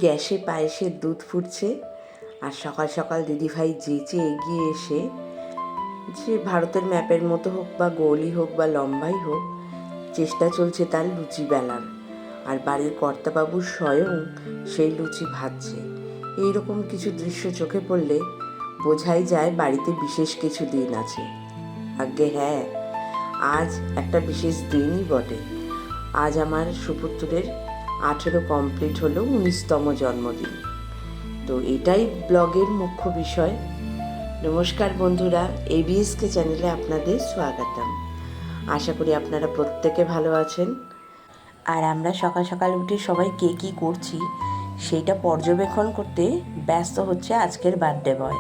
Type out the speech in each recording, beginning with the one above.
গ্যাসে পায়েসের দুধ ফুটছে, আর সকাল সকাল দিদিভাই যেচে এগিয়ে এসে, যে ভারতের ম্যাপের মতো হোক বা গোলই হোক বা লম্বাই হোক, চেষ্টা চলছে তার লুচি বেলার। আর বাড়ির কর্তাবাবু স্বয়ং সেই লুচি ভাজছে। এইরকম কিছু দৃশ্য চোখে পড়লে বোঝাই যায় বাড়িতে বিশেষ কিছু দিন আছে। আজ্ঞে হ্যাঁ, আজ একটা বিশেষ দিনই বটে। আজ আমার সুপুত্রের 18 কমপ্লিট হলো, 19তম জন্মদিন। তো এটাই ব্লগের মুখ্য বিষয়। নমস্কার বন্ধুরা, এবিএসকে চ্যানেলে আপনাদের স্বাগতম। আশা করি আপনারা প্রত্যেকে ভালো আছেন। আর আমরা সকাল সকাল উঠে সবাই কে কী করছি সেইটা পর্যবেক্ষণ করতে ব্যস্ত হচ্ছে আজকের বার্থডে বয়।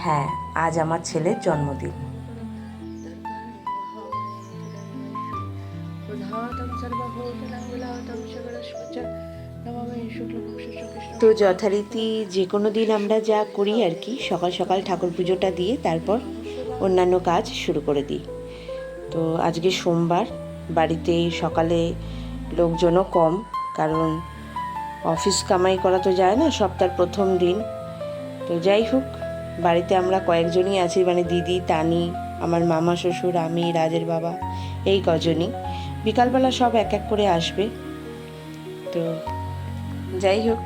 হ্যাঁ, আজ আমার ছেলের জন্মদিন। তো যথারীতি যে কোনো দিন আমরা যা করি আর কি, সকাল সকাল ঠাকুর পুজোটা দিয়ে তারপর অন্যান্য কাজ শুরু করে দিই। তো আজকে সোমবার, বাড়িতে সকালে লোকজনও কম, কারণ অফিস কামাই করা তো যায় না, সপ্তাহের প্রথম দিন। তো যাই হোক, বাড়িতে আমরা কয়েকজনই আছি, মানে দিদি, তানি, আমার মামা শ্বশুর, আমি, রাজের বাবা, এই কজনই। বিকালবেলা সব এক এক করে আসবে। তো যাই হোক,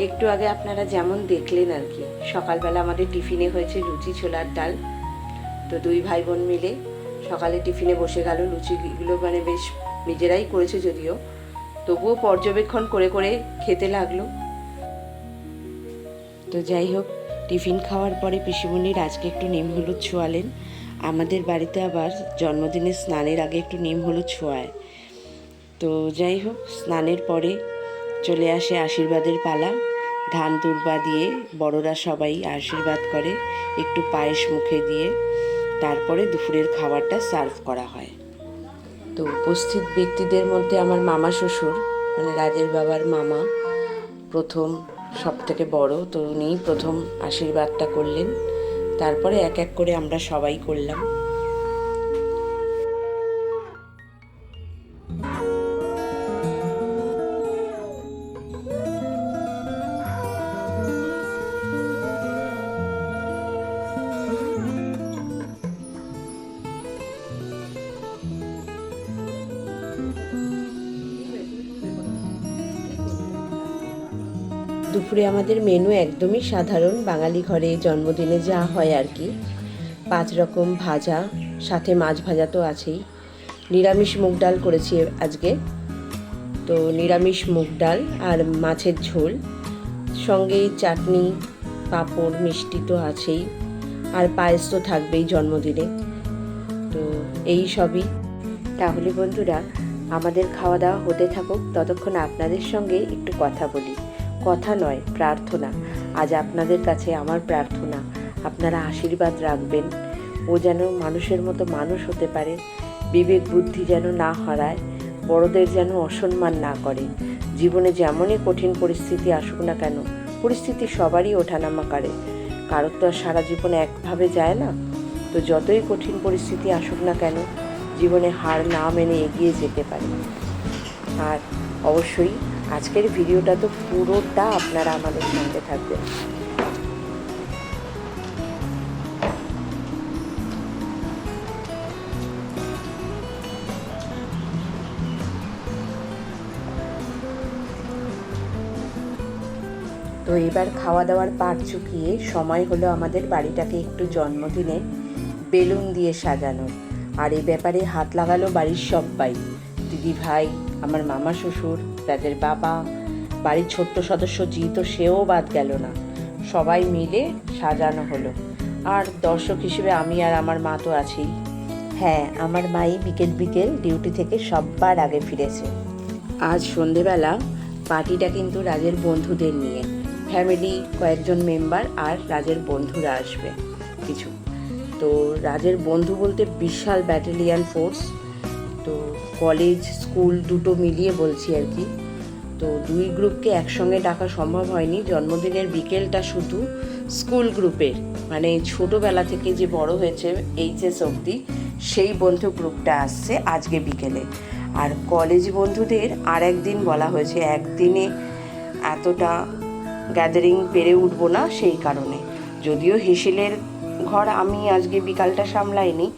একটু আগে আপনারা যেমন দেখলেন আর কি, সকালবেলা আমাদের টিফিনে হয়েছে লুচি ছোলার ডাল। তো দুই ভাই বোন মিলে সকালে টিফিনে বসে গেল। লুচিগুলো মানে বেশ নিজেরাই করেছে যদিও, তবুও পর্যবেক্ষণ করে করে খেতে লাগলো। তো যাই হোক, টিফিন খাওয়ার পরে পিসিমণির আজকে একটু নিম হলুদ ছোঁয়ালেন। আমাদের বাড়িতে আবার জন্মদিনের স্নানের আগে একটু নিম হলুদ ছোঁয়ায়। তো যাই হোক, স্নানের পরে চলে আসে আশীর্বাদের পালা। ধান দুর্বা দিয়ে বড়রা সবাই আশীর্বাদ করে, একটু পায়েস মুখে দিয়ে তারপরে দুপুরের খাবারটা সার্ভ করা হয়। তো উপস্থিত ব্যক্তিদের মধ্যে আমার মামা শ্বশুর, মানে রাজের বাবার মামা, প্রথম সব থেকে বড়। তো উনিই প্রথম আশীর্বাদটা করলেন, তারপরে এক এক করে আমরা সবাই করলাম। দুপুরে আমাদের মেনু একদমই সাধারণ, বাঙালি ঘরে জন্মদিনে যা হয় আর কি। 5 রকম ভাজা, সাথে মাছ ভাজা তো আছেই। নিরামিষ মুগ ডাল করেছি আজকে। তো নিরামিষ মুগ ডাল আর মাছের ঝোল, সঙ্গে চাটনি, পাঁপড়, মিষ্টি তো আছেই, আর পায়েস তো থাকবেই জন্মদিনে। তো এই সবই। তাহলে বন্ধুরা, আমাদের খাওয়া দাওয়া হতে থাকুক, ততক্ষণ আপনাদের সঙ্গে একটু কথা বলি। কথা নয়, প্রার্থনা। আজ আপনাদের কাছে আমার প্রার্থনা, আপনারা আশীর্বাদ রাখবেন। ও যেন মানুষের মতো মানুষ হতে পারে, বিবেক বুদ্ধি যেন না হারায়, বড়দের যেন অসম্মান না করে। জীবনে যেমনই কঠিন পরিস্থিতি আসুক না কেন, পরিস্থিতি সবারই ওঠানামা করে, কারোর তো আর সারা জীবনে একভাবে যায় না। তো যতই কঠিন পরিস্থিতি আসুক না কেন, জীবনে হার না মেনে এগিয়ে যেতে পারে। আর অবশ্যই আজকের ভিডিওটা তো পুরোটা আপনারা আমাদের সঙ্গে থাকবেন। তো এবার খাওয়া দাওয়ার পাট চুকিয়ে সময় হলো আমাদের বাড়িটাকে একটু জন্মদিনে বেলুন দিয়ে সাজানোর। আর এই ব্যাপারে হাত লাগালো বাড়ির সবাই, দিদি ভাই, আমার মামা শ্বশুর, রাজের বাবা, বাড়ির ছোট্ট সদস্য জি তো সেও বাদ গেল না। সবাই মিলে সাজানো হলো। আর দর্শক হিসেবে আমি আর আমার মা তো আছেই। হ্যাঁ, আমার মাই বিকেল বিকেল ডিউটি থেকে সবার আগে ফিরেছে। আজ সন্ধেবেলা পার্টিটা কিন্তু রাজের বন্ধুদের নিয়ে, ফ্যামিলি কয়েকজন মেম্বার আর রাজের বন্ধুরা আসবে কিছু। তো রাজের বন্ধু বলতে বিশাল ব্যাটালিয়ান ফোর্স। তো কলেজ স্কুল দুটো মিলিয়ে বলছি আর কি। তো দুই গ্রুপকে একসঙ্গে ডাকা সম্ভব হয়নি। জন্মদিনের বিকেলটা শুধু স্কুল গ্রুপের, মানে ছোটোবেলা থেকে যে বড় হয়েছে এইচএস অবধি, সেই বন্ধু গ্রুপটা আসছে আজকে বিকেলে। আর কলেজ বন্ধুদের আর একদিন বলা হয়েছে, একদিনে এতটা গ্যাদারিং পেরে উঠবো না সেই কারণে। যদিও হেসেলের ঘর আমি আজকে বিকালটা সামলাইনি,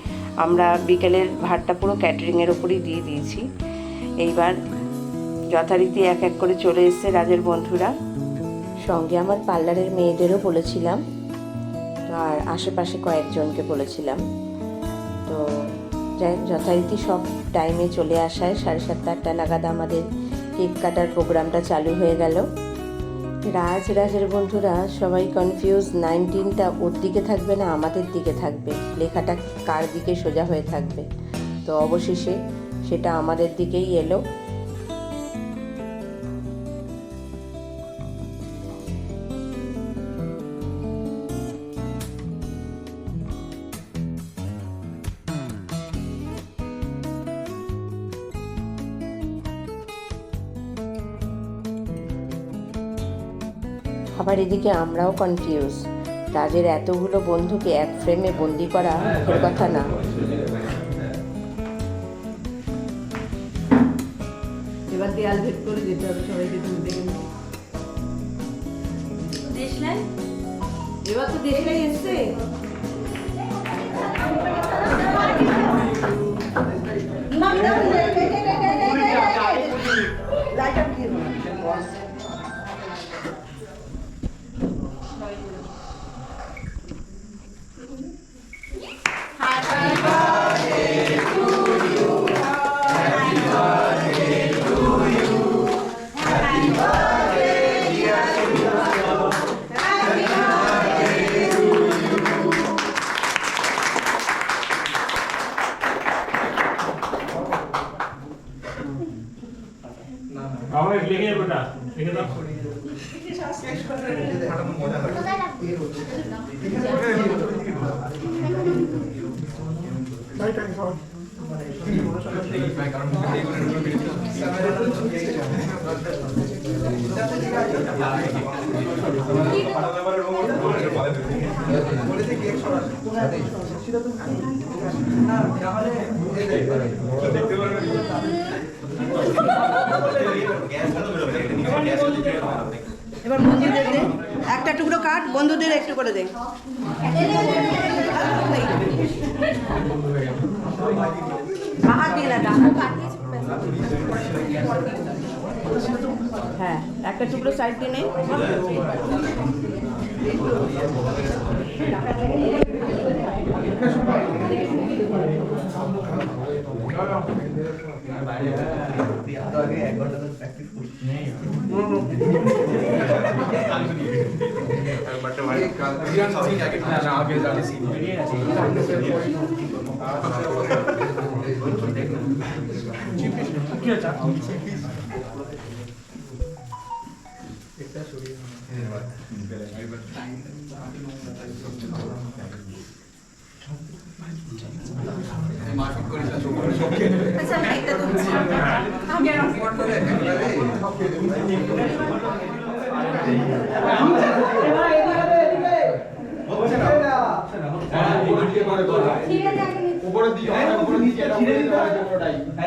আমরা বিকেলের ভাতটা পুরো ক্যাটারিংয়ের ওপরই দিয়ে দিয়েছি। এইবার যথারীতি এক এক করে চলে এসছে রাজের বন্ধুরা, সঙ্গে আমার পার্লারের মেয়েদেরও বলেছিলাম, আর আশেপাশে কয়েকজনকে বলেছিলাম। তো যাই যথারীতি সব টাইমে চলে আসায় 7:30-8টা নাগাদ আমাদের কেক কাটার প্রোগ্রামটা চালু হয়ে গেল। রাজের বন্ধুরা সবাই কনফিউজ, 19টা ওর দিকে থাকবে না আমাদের দিকে থাকবে, লেখাটা কার দিকে সোজা হয়ে থাকবে। তো অবশেষে সেটা আমাদের দিকেই এলো। আবার এদিকে আমরাও কনফিউজ, রাজের এতগুলো বন্ধুকে এক ফ্রেমে বন্দি করা মুখের কথা না। এবার দেয়াল ভেদ করে যেতে হবে সবাইকে, তুমি দেখে নিও। দেশলাই এবার তো দেশলাই এসছে। লিখে বেটা লিখে দাও। এবার বন্ধুদের দে, একটা টুকরো কাট, বন্ধুদের একটু করে দে। হাত দিয়ে না, হ্যাঁ একটা টুকরো সাইড দিয়ে নে। উপরের দিকে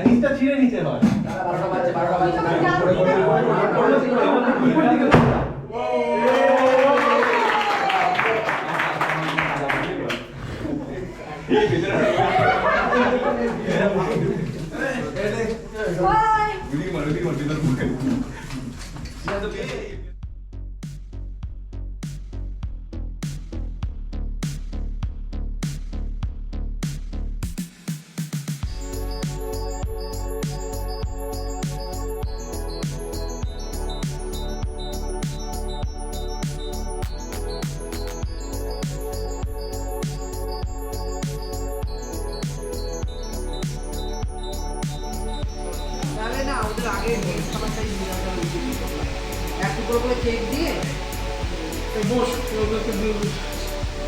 নিচটা ছিঁড়ে নিচে হয়।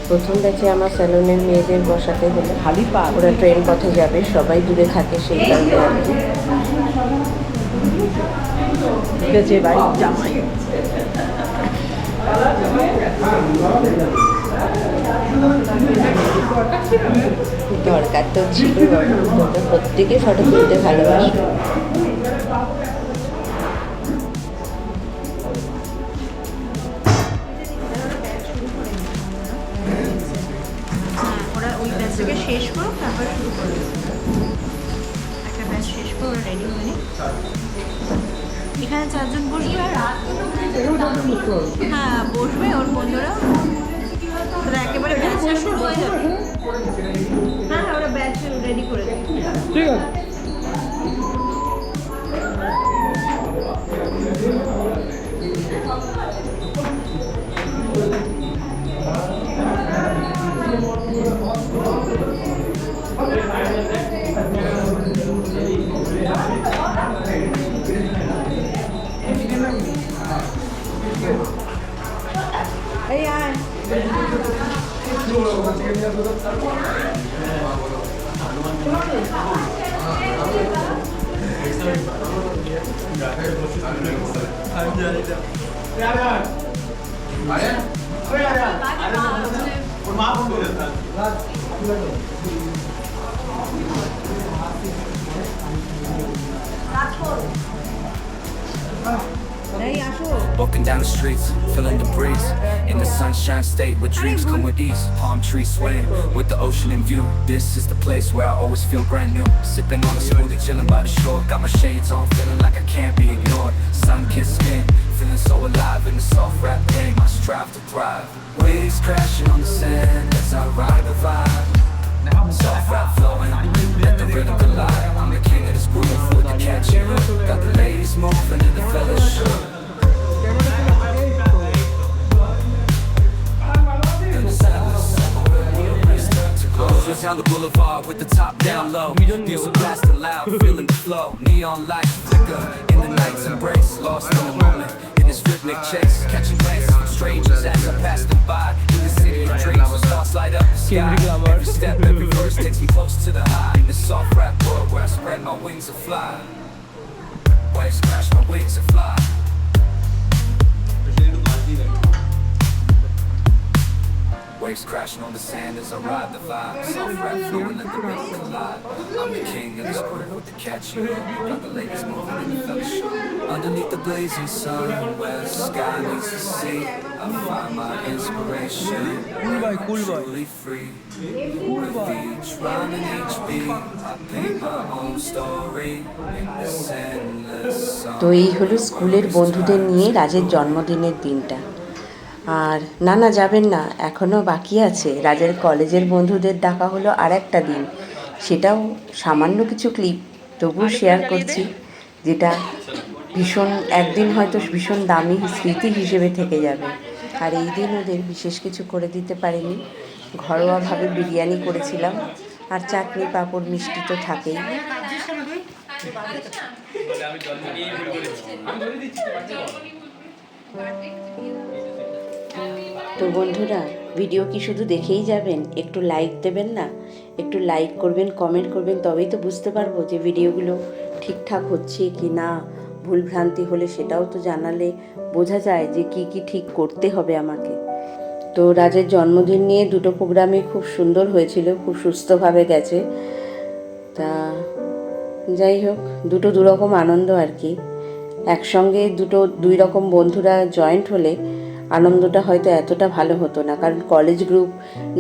প্রথম ব্যাচে আমার স্যালুনের মেয়েদের বসাতে হলো, খালি পা, ওরা ট্রেন পথে যাবে, সবাই দূরে থাকে সেই কারণে আর কি। ঠিক আছে ভাই, জামাই দরকার তো ছিল, তোমরা প্রত্যেকে ফটো তুলতে ভালোবাসো। শেষ করো তারপরে শুরু করো। একটা ব্যাচ শেষ করো, রেডি হয়ে নি। এখানে 4 জন বসবে আর হ্যাঁ বসবে ওর বন্ধুরা, ওরা একেবারে ব্যাচটা শুরু হয়ে যাবে। হ্যাঁ হ্যাঁ ওরা ব্যাচ রেডি করে দেবে। ঠিক আছে। এই আয় এই আসো Walking down the streets, feeling the breeze. In the sunshine state where dreams come with ease. Palm trees swaying with the ocean in view. This is the place where I always feel brand new. Sipping on a smoothie, chilling by the shore. Got my shades on, feeling like I can't be ignored. Sun-kissed skin, feeling so alive in the soft rap game. I strive to thrive. Waves crashing on the sand as I ride the vibe. Soft rap flowing, let the rhythm collide. I'm the king of this groove with the catchy hook. Got the ladies moving and the fellas shook. Just down the boulevard with the top down low. Music blasting loud, feeling the flow. Neon lights flicker in the night's embrace. Lost in the moment, in this rhythmic chase. Catching glances from strangers as I pass them by. In the city of dreams, where stars light up the sky. Every step, every verse takes me close to the high. In this soft rap world where I spread my wings and fly. Waves crash my wings and fly. Waves crashing on the sand as I ride the vibe. Soft rap flowing, let the rhythm collide. I'm the king of this groove with the catchy hook. Got the ladies moving in the fellowship. Underneath the blazing sun, where the sky meets the sea, I find my inspiration. Truly free. With each rhyme and each beat, I paint my own story in this endless song. তো এই হলো স্কুলের বন্ধুদের নিয়ে রাজের জন্মদিনের দিনটা। আর না যাবেন না, এখনও বাকি আছে। রাজের কলেজের বন্ধুদের ডাকা হলো আর একটা দিন, সেটাও সামান্য কিছু ক্লিপ তবুও শেয়ার করছি, যেটা ভীষণ একদিন হয়তো ভীষণ দামি স্মৃতি হিসেবে থেকে যাবে। আর এই দিন ওদের বিশেষ কিছু করে দিতে পারিনি, ঘরোয়াভাবে বিরিয়ানি করেছিলাম, আর চাটনি পাঁপড় মিষ্টি তো থাকেই। তো বন্ধুরা, ভিডিও কি শুধু দেখেই যাবেন? একটু লাইক দেবেন না? একটু লাইক করবেন, কমেন্ট করবেন, তবেই তো বুঝতে পারবো যে ভিডিওগুলো ঠিকঠাক হচ্ছে কি না। ভুলভ্রান্তি হলে সেটাও তো জানালে বোঝা যায় যে কি কি ঠিক করতে হবে আমাকে। তো রাজের জন্মদিন নিয়ে দুটো প্রোগ্রামই খুব সুন্দর হয়েছিল, খুব সুস্থভাবে গেছে। তা যাই হোক, দু রকম আনন্দ আর কি। একসঙ্গে দুই রকম বন্ধুরা জয়েন্ট হলে আনন্দটা হয়তো এতটা ভালো হতো না, কারণ কলেজ গ্রুপ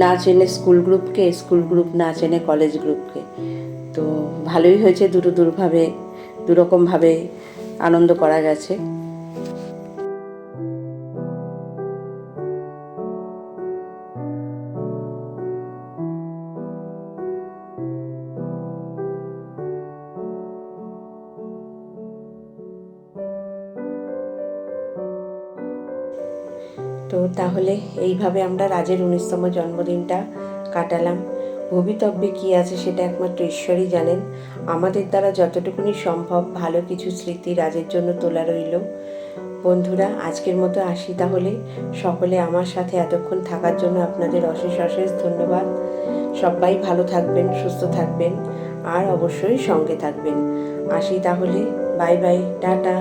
না চেনে স্কুল গ্রুপকে, স্কুল গ্রুপ না চেনে কলেজ গ্রুপকে। তো ভালোই হয়েছে, দু রকমভাবে আনন্দ করা গেছে। তো তাহলে এইভাবে আমরা রাজের 19তম জন্মদিনটা কাটালাম। ভবিতব্যে কী আছে সেটা একমাত্র ঈশ্বরই জানেন। আমাদের দ্বারা যতটুকুনি সম্ভব ভালো কিছু স্মৃতি রাজের জন্য তোলা রইল। বন্ধুরা, আজকের মতো আসি তাহলে। সকলে আমার সাথে এতক্ষণ থাকার জন্য আপনাদের অশেষ ধন্যবাদ। সবাই ভালো থাকবেন, সুস্থ থাকবেন, আর অবশ্যই সঙ্গে থাকবেন। আসি তাহলে, বাই বাই, টাটা।